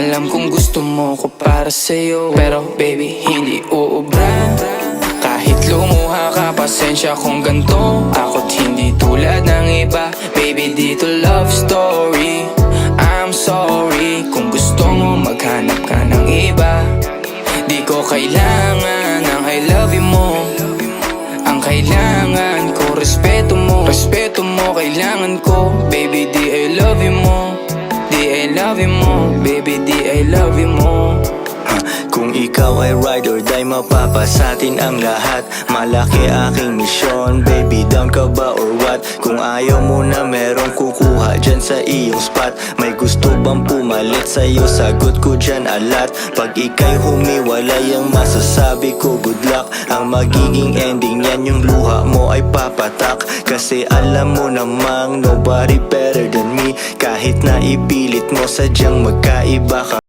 Alam kong gusto mo ko para sa'yo, pero baby hindi uubra. Kahit lumuha ka, pasensya kung ganto. Ako't hindi tulad ng iba. Baby dito love story. I'm sorry kung gusto mo maghanap ka ng iba. Di ko kailangan ng I love you mo. Ang kailangan ko respeto mo. Respeto mo kailangan ko. Baby di I love you mo. Di I love you mo. Baby di I love you mo. Kung ikaw ay ride or die, mapapasatin ang lahat. Malaki aking misyon, baby down ka ba or what? Kung ayaw mo na merong kukuha dyan sa iyong spot. May gusto bang pumalit sa'yo? Sagot ko dyan alat. Pag ika'y humiwalay, ang masasabi ko good luck. Ang magiging ending yan, yung luha mo ay papatak. Kasi alam mo namang nobody better than me. Kahit na ipilit mo, sadyang magkaiba ka.